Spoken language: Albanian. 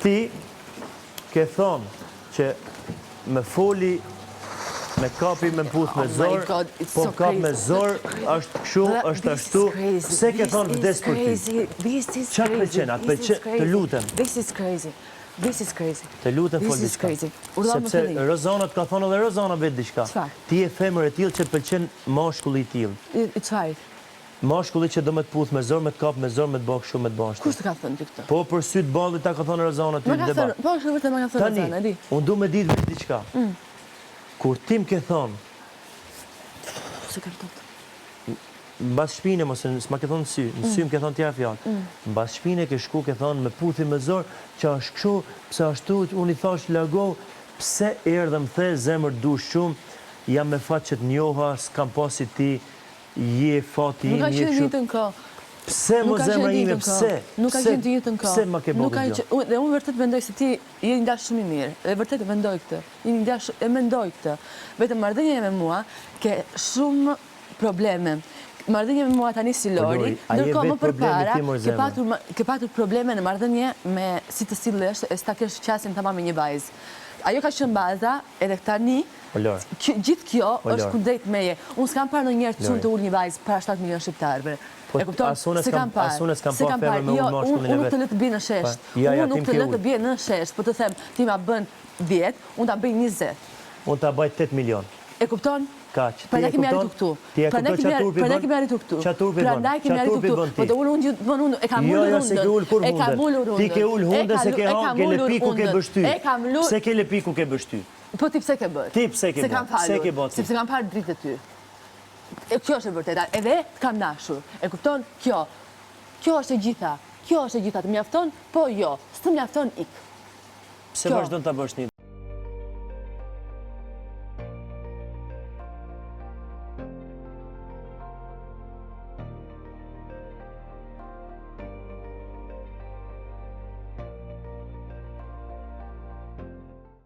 Ti ke thonë që me foli, me kapi me mputh me zor, po kap me zor, është këshu, është ashtu. Pse ke thonë vdes për ty? Qa të pëlqen? Atë pëlqen, të lutem. This is crazy. This is crazy. Të lutem fol This is diçka. crazy. Sepse Rozanat ka thonë edhe Rozana vetë diçka. Ti je femër e tillë që të pëlqen mashkulli i tillë. Çfarë? Mashkulli që do me të puth me zor, me të kap me zor, me të bë kështu, me të bë ashtu. Kush të ka thënë ti këtë? Po për sy të ballit ta ka thonë Rozana ty në debat. Po, është vërtet më ka thënë Rozana, e di. Unë du me ditë vetë diçka. Kur tim ke thonë, Se kam thënë. mbas shpine, mos s'ma ke thonë në sy më ke thonë tjera fjallë. Mbas shpine ke shku, ke thonë me puthi me zor, që është kështu, pse ashtu, unë i thash largohu, pse erdhe më the, zemër du shumë, jam me fat që të njoha, s'kam pasi ti, je fati im, Nuk ka je qenë kështu. ditën ka. Pse mo zemra ime, pse? Nuk ka qenë ditën ka. Pse ma ke bërë kjo? Dhe unë vërtet mendoj se ti je një dash shumë i mirë. Dhe vërtet e mendoj këtë. Je një dash e mendoj këtë. Vetëm marrëdhënia me mua ke shumë probleme. Marrëdhënia me mua tani si Lori, ndërkohë më përpara ke patur probleme në marrëdhënie me si të sillesh e s'ta kesh qasin tamam me një vajzë. Ajo ka qenë baza edhe tani gjithë kjo është kundrejt meje. Unë s'kam parë ndonjëherë të të ul një vajzë para 7 milion shqiptarëve. E kupton? S'kam parë. Jo, unë nuk të lë të bie në shesht. Unë nuk të lë të bie në shesht, po të them, ti ma bën 10, unë ta bëj 20. Unë ta bëj 8 milion. E kupton? Kaq. Prandaj kemi arritur këtu. Prandaj kemi arritur këtu. Prandaj kemi arritur këtu. Po të unë e kam ulur rundën. Se ke ul kur E kam ulur rundën. Ti ke ul hundën se ke lepi ku ke bështy. Pse ke lepi ku ke bështy? Po ti pse ke bërë? Ti pse ke bërë? Pse ke bërë? Sepse kam parë dritë ty. Kjo është e vërteta. Edhe kam dashur. E kupton? Kjo është e gjitha. Kjo është e gjitha. Të mjafton? Po jo. S'të mjafton ik. Pse vazhdon ta bësh një